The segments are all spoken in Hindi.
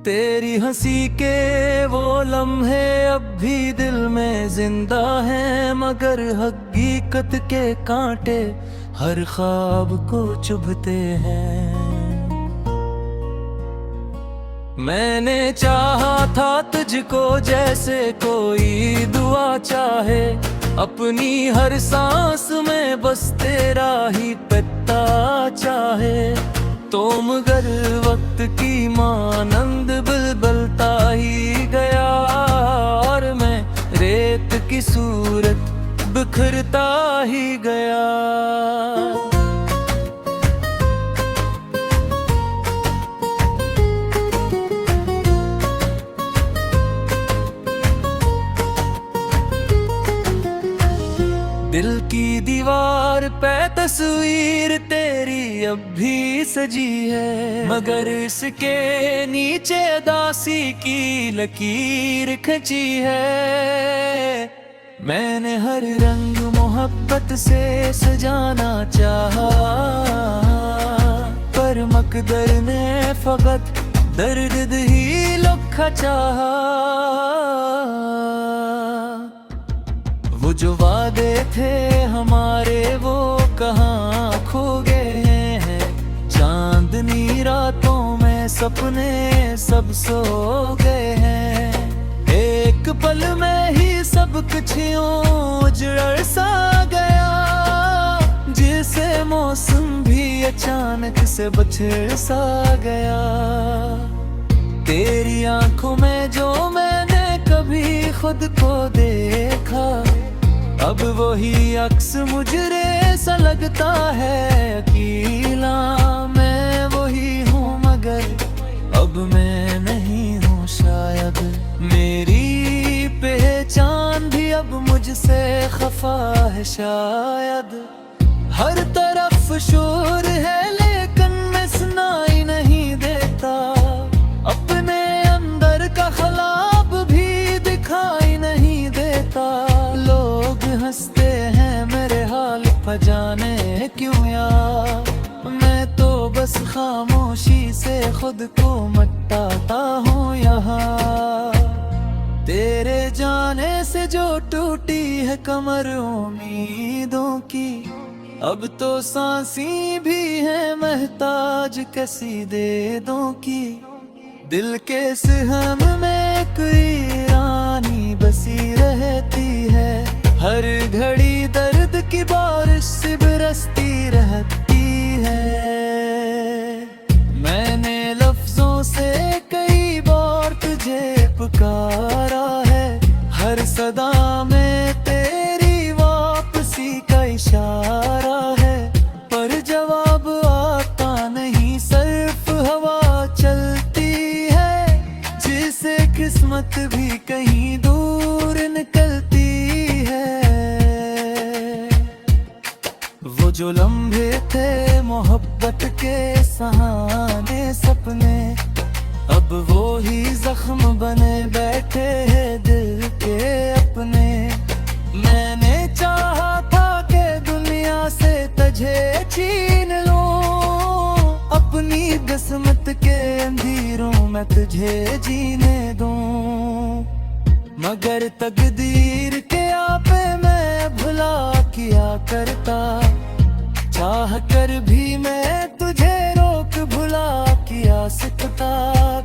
तेरी हंसी के वो लम्हे अब भी दिल में जिंदा हैं, मगर हकीकत के कांटे हर ख्वाब को चुभते हैं। मैंने चाहा था तुझको जैसे कोई दुआ चाहे, अपनी हर सांस में बस तेरा ही पता चाहे। तो मगर वक्त की मानंद बदलता ही गया, और मैं रेत की सूरत बिखरता ही गया। दिल की दीवार पे तस्वीर तेरी अब भी सजी है, मगर इसके नीचे उदासी की लकीर खची है। मैंने हर रंग मोहब्बत से सजाना चाहा, पर मकदर ने फकत दर्द ही लिखा चाहा। वो जो वादे थे हमारे वो कहाँ खो गए हैं, चांदनी रातों में सपने सब सो गए हैं। एक पल में ही सब कुछ उजड़ सा गया, जिसे मौसम भी अचानक से बछड़ सा गया। तेरी आंखों में जो मैंने कभी खुद को देखा, अब वही अक्स मुझरे सा लगता है। अकेला मैं वही हूँ, मगर अब मैं नहीं हूँ शायद। मेरी पहचान भी अब मुझसे खफा है शायद। हर तरफ शोर है लेकिन मैं सुनाई नहीं देता, अपने अंदर का ख्वाब भी दिखाई नहीं देता। लोग हंसते हैं मेरे हाल पर जाने क्यों यार, मैं तो बस खामोशी से खुद को मटाता हूँ यहाँ। तेरे जाने से जो टूटी है कमर उम्मीदों की, अब तो सांसी भी है महताज कैसी दे दो की। दिल के सिहम में कोई रानी बसी रहती है, हर घड़ी दर्द की बारिश से बरसती रहती है। मैंने लफ्जों से कई बार तुझे पुकारा है, हर सदा में तेरी वापसी का इशारा है, पर जवाब आता नहीं, सिर्फ हवा चलती है, जिसे किस्मत भी कहीं दूर निकलती है। वो जो लम्हे थे मोहब्बत के सहाने सपने, अब वो ही जख्म बने बैठे हैं दिल के अपने। मैंने चाहा था कि दुनिया से तुझे छीन लूं, अपनी किस्मत के अंधेरों में तुझे जीने दूं, मगर तकदीर के आपे मैं भुला किया करता। चाह कर भी मैं तुझे रोक भुला किया सकता।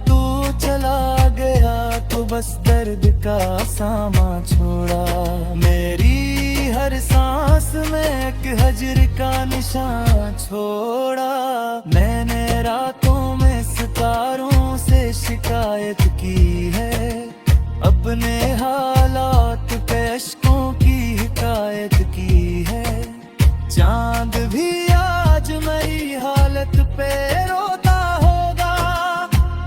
तू चला गया तो बस दर्द का सामा छोड़ा, मेरी हर सांस में एक हजर का निशान छोड़ा। मैंने रातों में सितारों से शिकायत की है, अपने हालात पे अश्कों की हिकायत की है। चांद भी आज मेरी हालत पे रोता होगा,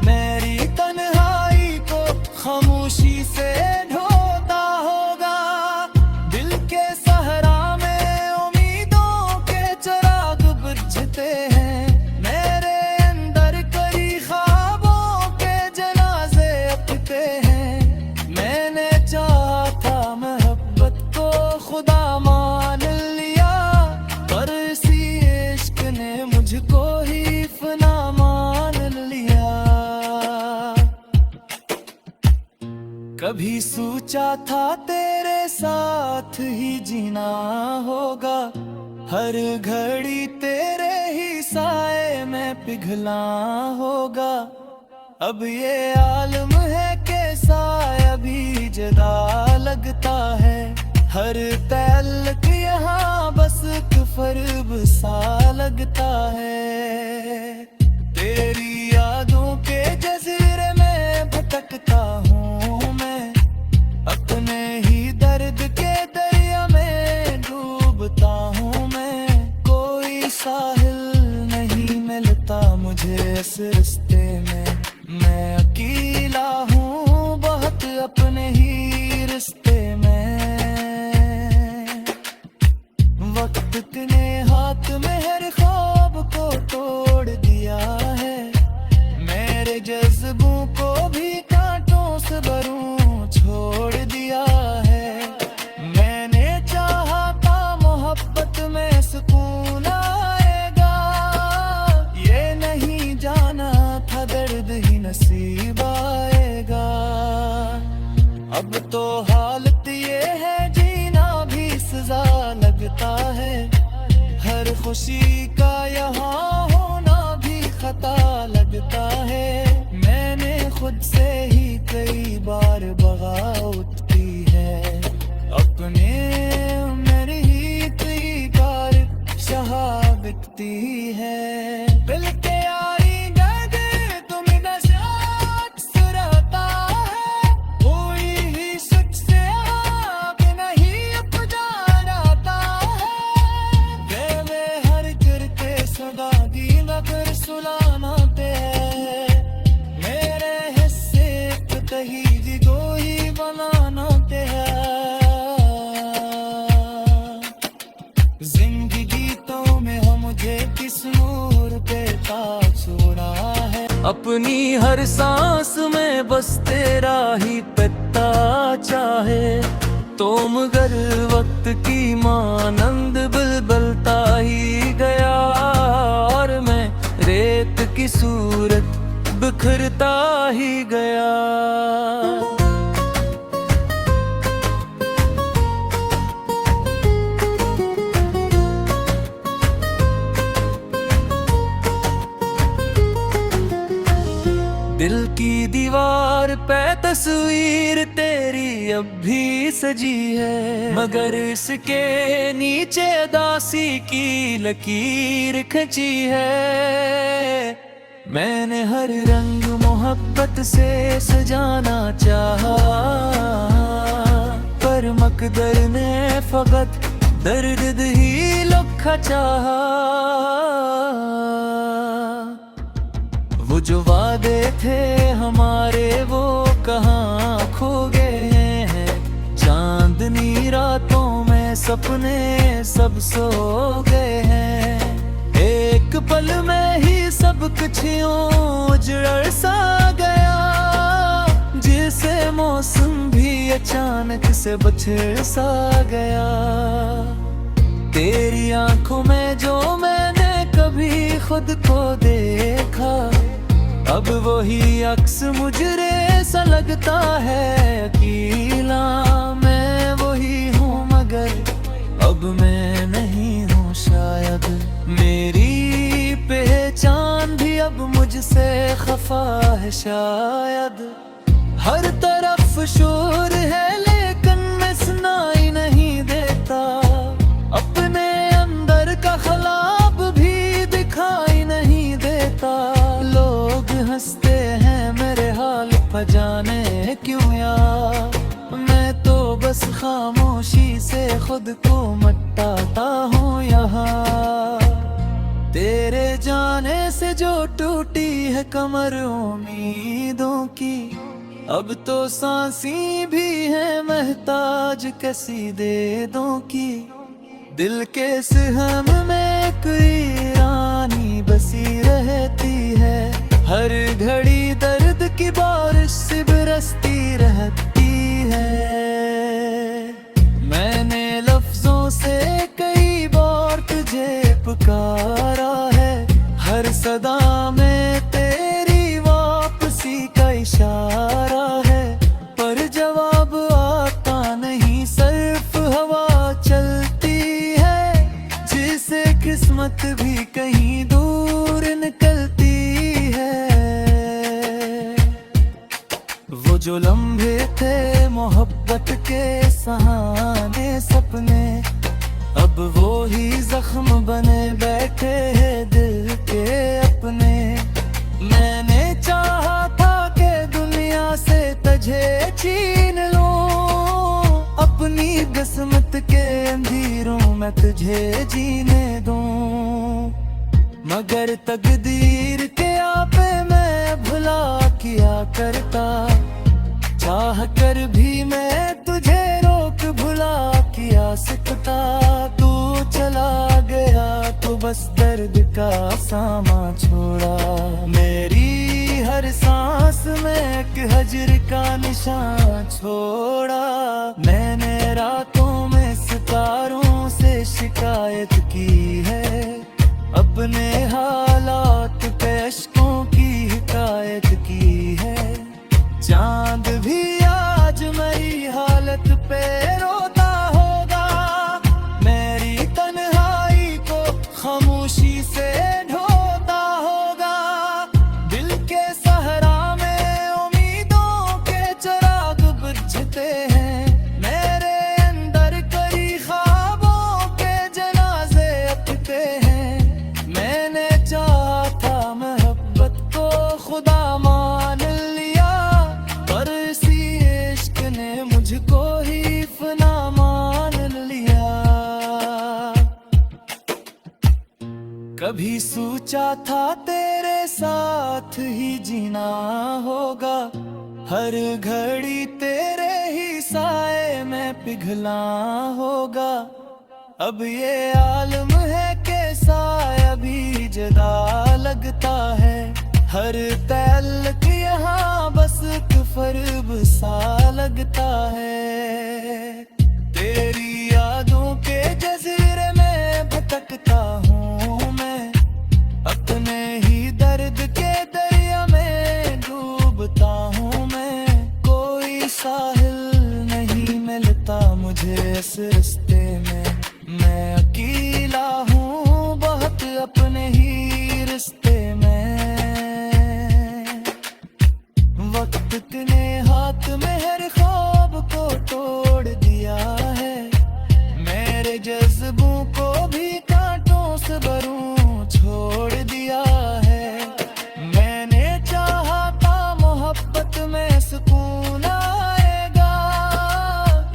मेरी तन्हाई को खामोशी से ढोता होगा। दिल के सहरा में उम्मीदों के चिराग बुझते हैं, मेरे अंदर कई ख्वाबों के जनाजे अपते हैं। मैंने कभी सोचा था तेरे साथ ही जीना होगा, हर घड़ी तेरे ही साए में पिघला होगा। अब ये आलम है कैसा अभी जुदा लगता है, हर तल्क यहाँ बस फर्ब सा लगता है। तेरी यादों के जज़ीरे में भटकता हूँ मैं, अपने ही दर्द के दरिया में डूबता हूँ मैं। कोई साहिल नहीं मिलता मुझे इस रिश्ते में, मैं अकेला हूँ बहुत अपने ही रिश्ते में। वक्त ने हाथ में हर ख्वाब को तोड़ दिया है, मेरे जज्बों को भी कांटों से भरूं छोड़ दिया है। मैंने चाहा था मोहब्बत में सुकून आएगा, ये नहीं जाना था दर्द ही नसीब आएगा। अब तो हालत ये है जीना भी सजा लगता है, हर खुशी का यहाँ होना भी खता लगता है। मैंने खुद से ही कई बार बगावत की है, अपने मेरी ही कई बार शहा बिकती है। दिल के यारी दर्द तुम नज़ात सुरता है, कोई ही सुख से आप नहीं अपना जाता है। देवे हर करके सदा दी नगर सुलाना ते है, मेरे हिस्से कहीं जी कोई बनाना ते है। जिंदगी तो में हो मुझे किस नूर पे ताज छोड़ा है, अपनी हर सांस में बस तेरा ही पता चाहे। तो मगर वक्त की मानंद बलबलता ही गया, और मैं रेत की सूरत बिखरता ही गया। दिल की दीवार पे तस्वीर तेरी अब भी सजी है, मगर इसके नीचे दासी की लकीर खची है। मैंने हर रंग मोहब्बत से सजाना चाहा, पर मकदर ने फकत दर्द ही लुखा चाहा। वो जो वादे थे हमारे वो कहाँ खो गए हैं, चांदनी रातों में सपने सब सो गए हैं। एक पल में ही सब कुछ उजड़ सा गया, जिसे मौसम भी अचानक से बछड़ सा गया। तेरी आंखों में जो मैंने कभी खुद को देखा, अब वही अक्स मुझरे सा लगता है। अकेला मैं वही हूँ मगर अब मैं नहीं हूँ शायद, मेरी पहचान भी अब मुझसे खफा है शायद। हर तरफ शोर है लेकिन मैं सुनाई नहीं देता, अपने अंदर का ख्वाब भी दिखाई नहीं देता। लोग हंसते हैं मेरे हाल पर जाने क्यों यार, मैं तो बस खामोशी से खुद को मटाता हूँ यहाँ। तेरे जाने से जो टूटी है कमर उम्मीदों की, अब तो सांसी भी है महताज कैसी देदों की। दिल के सहम में कोई रानी बसी रहती है, हर घड़ी दर्द की बारिश से बरसती रहती है। मैंने लफ्जों से कई बार तुझे पुकारा है, हर सदा में तेरी वापसी का इशारा है, पर जवाब जो लम्हे थे मोहब्बत के सहाने सपने, अब वो ही जख्म बने बैठे हैं दिल के अपने। मैंने चाहा था कि दुनिया से तुझे छीन लूं, अपनी किस्मत के अंधेरों में तुझे जीने दूं, मगर तकदीर के आपे मैं भुला किया करता। चाह कर भी मैं तुझे रोक भुला किया सकता। तू चला गया तो बस दर्द का सामा छोड़ा, मेरी हर सांस में एक हजर का निशान छोड़ा। मैंने रातों में सितारों से शिकायत की है, अपने हालात पे अश्कों की हिकायत की है। चांद भी आज मेरी हालत पे रोता होगा, मेरी तन्हाई को खामोशी से ढोता होगा। दिल के सहरा में उम्मीदों के चिराग बुझते हैं, मेरे अंदर कई ख्वाबों के जनाजे अपते हैं। मैंने चाहा था मोहब्बत को खुदा मान लिया, पर इसी इश्क ने मुझको ही फना मान लिया। कभी सोचा था तेरे साथ ही जीना होगा, हर घड़ी तेरे ही साए में पिघला होगा। अब ये आलम है कि साया भी जुदा लगता है, हर तल्क यहाँ बस फर्ब सा लगता है। तेरी यादों के जज़ीरे में भटकता हूँ मैं, अपने ही दर्द के दरिया में डूबता हूँ मैं। कोई साहिल नहीं मिलता मुझे इस रास्ते में, मैं अकेला हूँ बहुत अपने ही रिश्ते में। वक्त ने हाथ में हर ख्वाब को तोड़ दिया है, मेरे जज्बों को भी कांटों से भरूं छोड़ दिया है। मैंने चाहा था मोहब्बत में सुकून आएगा,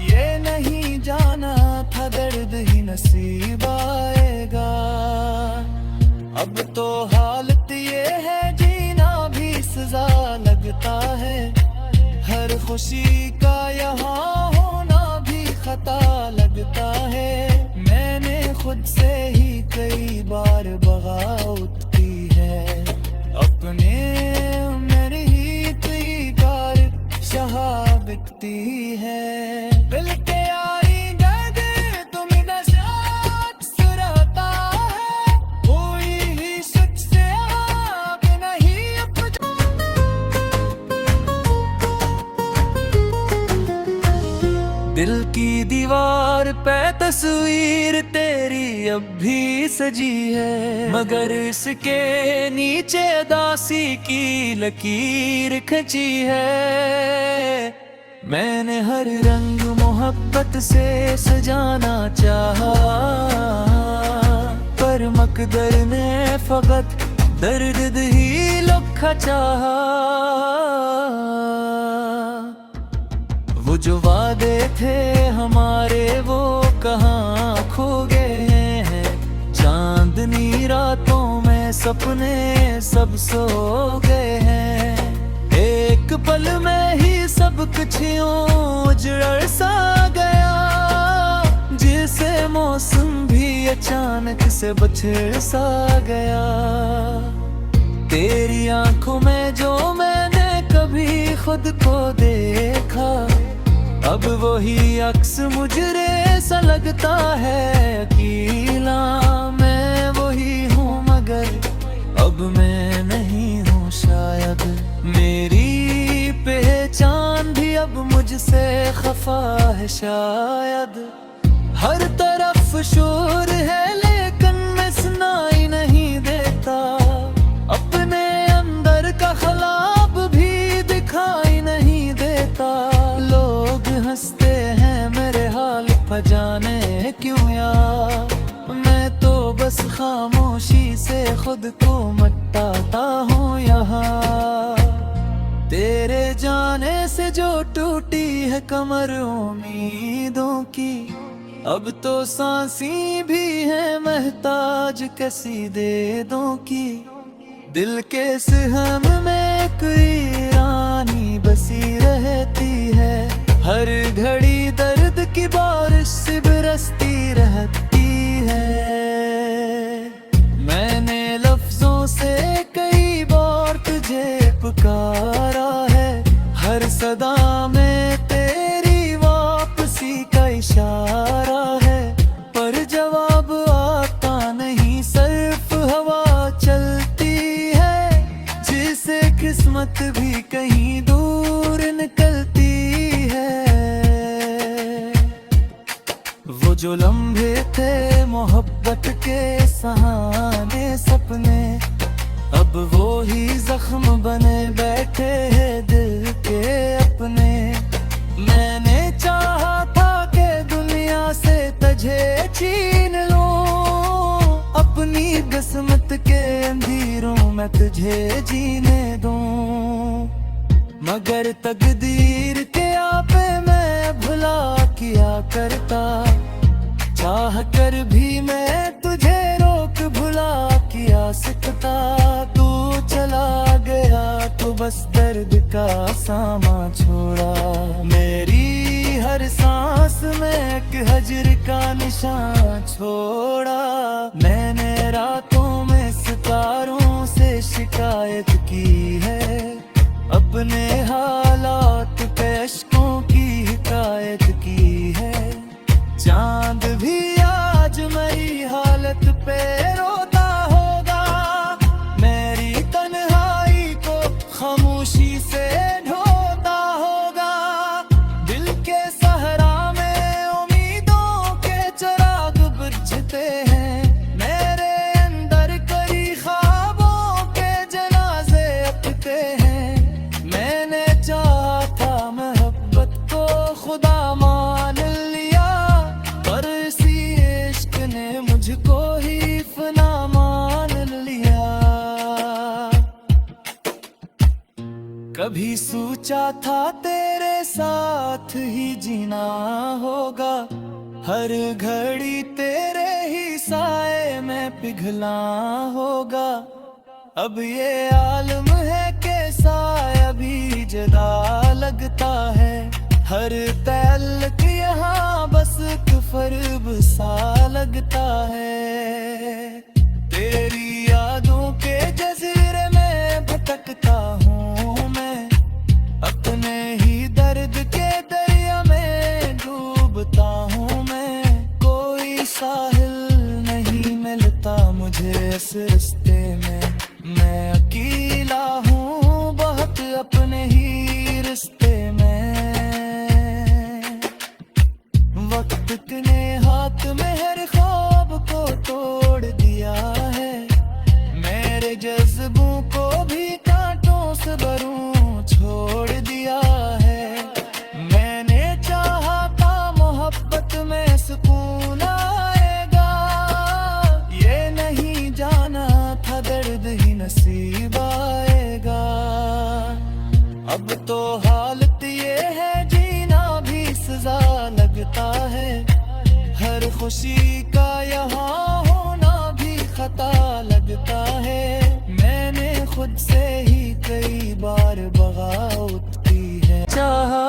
ये नहीं जाना था दर्द ही नसीब आएगा। अब तो हालत ये है जीना भी सजा लगता है, हर खुशी का यहाँ होना भी खता लगता है। मैंने खुद से ही कई बार बगावत की है, अपने मेरी ही कई बार शहा बिकती है। दिल के यारी दर्द तुम्हें नज़ात सुरता है, कोई ही सुख से आग नहीं दिल की दीवार पे तस्वीर तेरी अब भी सजी है, मगर इसके नीचे उदासी की लकीर खची है। मैंने हर रंग मोहब्बत से सजाना चाहा, पर मकदर ने फकत दर्द ही लुखा चाहा। वो जो वादे थे हमारे वो कहाँ खो गए हैं, चांदनी रातों में सपने सब सो गए हैं। एक पल में ही सब कुछ यूं उजड़ सा गया, जिसे मौसम भी अचानक से बछड़ सा गया। तेरी आंखों में जो मैंने कभी खुद को देखा, अब वही अक्स मुझरे सा लगता है अकेला। मैं वही हूँ मगर अब मैं नहीं हूँ शायद, मेरी पहचान भी अब मुझसे खफा है शायद। हर तरफ शोर है लेकिन मैं सुनाई नहीं देता, अपने अंदर का ख्वाब भी दिखाई नहीं देता। क्यों यार, मैं तो बस खामोशी से खुद को मटाता हूँ यहाँ। तेरे जाने से जो टूटी है कमर उम्मीदों की, अब तो सांसी भी है महताज कैसी देदों की। दिल के सहम में कोई रानी बसी रहती है, हर घड़ी दर्द की बारिश से बरसती रहती है। मैंने लफ्जों से कई बार तुझे पुकारा है, हर सदा में तेरी वापसी का इशारा है, पर जवाब आता नहीं, सिर्फ हवा चलती है जिसे किस्मत भी कहीं दूर निकलती है। वो जो लम्हे थे मोहब्बत के सहाने सपने, अब वो ही जख्म बने बैठे हैं दिल के अपने। मैंने चाहा था कि दुनिया से तुझे छीन लूं, अपनी किस्मत के अंधेरों में तुझे जीने दूं, मगर तकदीर के आपे मैं भुला किया करता, चाह कर भी मैं तुझे रोक भुला किया सकता। तू चला गया तो बस दर्द का सामा छोड़ा, मेरी हर सांस में एक हजर का निशान छोड़ा। मैंने रातों में सितारों से शिकायत की है, अपने हालात पे अश्कों की हिकायत की है। चांद भी आज मेरी हालत पे रोता होगा, मेरी तन्हाई को खामोशी से ढोता होगा। दिल के सहरा में उम्मीदों के चिराग बुझते हैं, मेरे अंदर कई ख्वाबों के जनाजे अपते हैं। मैंने चाहा था मोहब्बत को खुदा मान लिया, पर इसी इश्क ने मुझको ही फना मान लिया। कभी सोचा था तेरे साथ ही जीना होगा, हर घड़ी तेरे ही साए में पिघला होगा। अब ये आलम है कैसा अभी जुदा लगता है, हर तल्क यहाँ बस फर्ब सा लगता है। तेरी यादों के जजीरे में भटकता हूँ मैं, अपने ही दर्द के दरिया में डूबता हूँ मैं। कोई साहिल नहीं मिलता मुझे इस रिश्ते में, मैं अकेला हूँ बहुत अपने ही रिश्ते में। वक्त ने हाथ में हर ख्वाब को तोड़ दिया है, मेरे जज्बों को भी कांटों से भरूं छोड़ दिया है। मैंने चाहा था मोहब्बत में सुकून आएगा, ये नहीं जाना था दर्द ही नसीब आएगा। अब तो हालत ये है जीना भी सजा लगता है, हर खुशी का यहाँ होना भी खता लगता है। मैंने खुद से ही कई बार बगावत की है, चाहा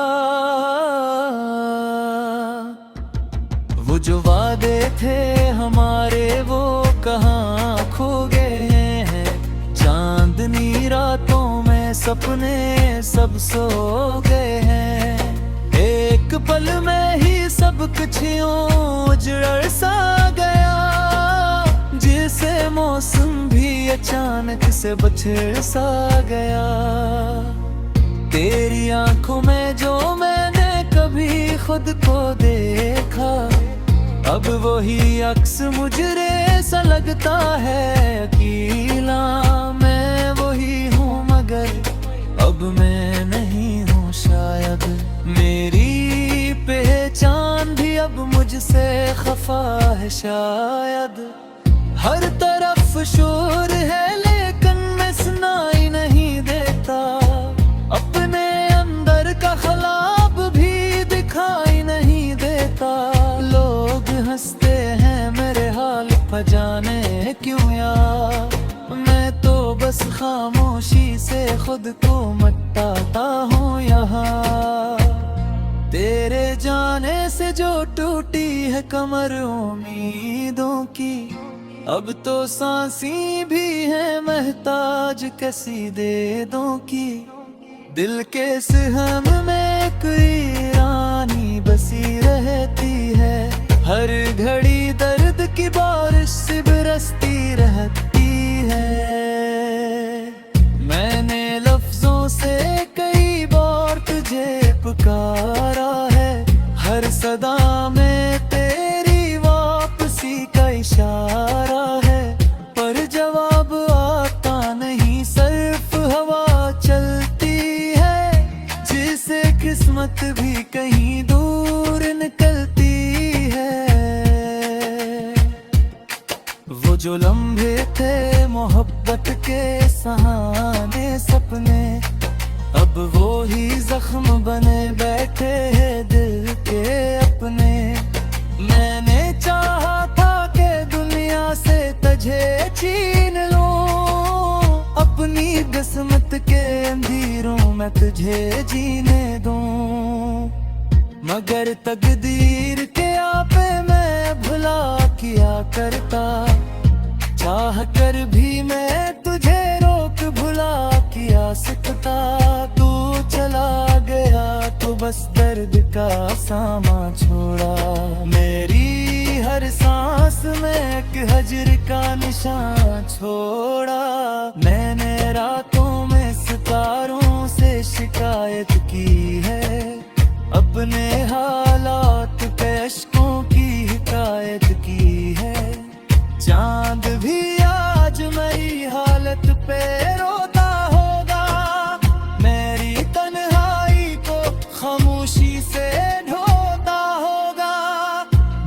वो जो वादे थे हमारे वो कहाँ खो गए हैं। चांदनी रातों में सपने सब सो गए हैं, एक पल में ही सब कुछ यूं उजड़ सा गया, जिसे मौसम भी अचानक से बछड़ सा गया। तेरी आंखों में जो मैंने कभी खुद को देखा, अब वही अक्स मुझरे सा लगता है। अकेला मैं वही हूँ मगर अब मैं नहीं हूँ शायद, मेरी पहचान भी अब मुझसे खफा है शायद। हर तरफ शोर है लेकिन मैं सुनाई नहीं देता। अपने अंदर का ख्वाब भी दिखाई नहीं देता। लोग हंसते हैं मेरे हाल पर, जाने क्यों यार। मैं तो बस खामोशी से खुद को मटाता हूँ यहाँ। तेरे जाने से जो टूटी है कमर उम्मीदों की, अब तो सांसी भी है महताज कैसी देदों की। दिल के सहम में कोई रानी बसी रहती है। हर घड़ी दर्द की बारिश से बरसती रहती है। मैंने लफ्जों से कई बार तुझे पुकारा है। हर सदा में तेरी वापसी का इशारा है, पर जवाब आता नहीं, सिर्फ हवा चलती है जिसे किस्मत भी कहीं दूर निकलती है। वो जो लम्हे थे मोहब्बत के सहाने सपने, अब वो ही जख्म बने बैठे हैं दिल के अपने। मैंने चाहा था कि दुनिया से तुझे छीन लूं, अपनी किस्मत के अंधेरों में तुझे जीने दूं। मगर तकदीर के आपे मैं भुला किया करता। चाह कर भी मैं तुझे रोक भुला किया सकता। तू चला गया तो बस दर्द का सामा छोड़ा। मेरी हर सांस में एक हजर का निशान छोड़ा। मैंने रातों में सितारों से शिकायत की है, अपने हालात पे अश्कों की हिकायत की है। चांद भी आज मेरी हालत पे रोता होगा, मेरी तन्हाई को खामोशी से ढोता होगा।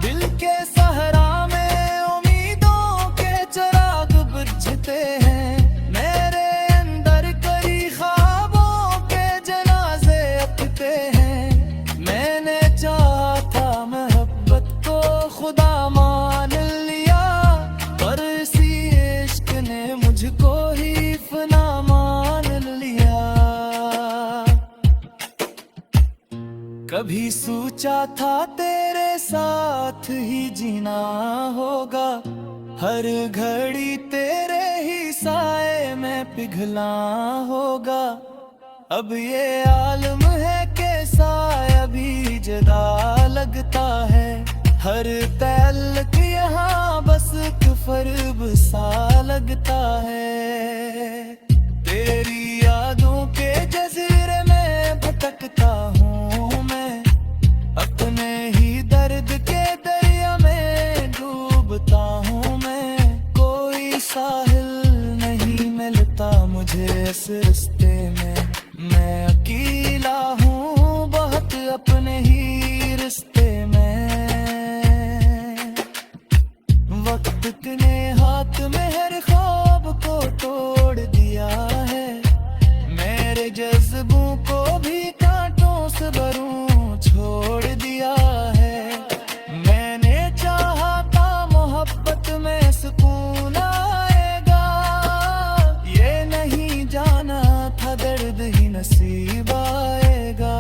दिल के सहरा में उम्मीदों के चिराग बुझते हैं, मेरे अंदर कई ख्वाबों के जनाजे अपते हैं। मैंने चाहा था मोहब्बत को खुदा मान लिया, पर इसी इश्क ने मुझको ही फना मान लिया। कभी सोचा था तेरे साथ ही जीना होगा, हर घड़ी तेरे ही साए में पिघला होगा। अब ये आलम है कैसा अभी जुदा लगता है। हर तल्क यहाँ बस फर्ब सा लगता है। तेरी यादों के जज़ीरे में भटकता हूँ मैं, अपने ही दर्द के दरिया में डूबता हूँ मैं। कोई साहिल नहीं मिलता मुझे इस रिश्ते में, मैं अकेला हूँ बहुत अपने ही रिश्ते में। वक्त ने हाथ में हर ख्वाब को तोड़ दिया है, मेरे जज्बों को भी कांटों से भरूं छोड़ दिया है। मैंने चाहा था मोहब्बत में सुकून आएगा, ये नहीं जाना था दर्द ही नसीब आएगा।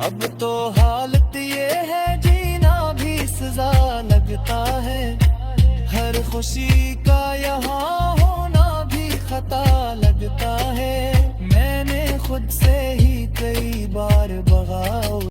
अब तो हालत ये है जीना भी सजा लगता है, हर खुशी का यहाँ होना भी खता लगता है। मैंने खुद से ही कई बार बगावत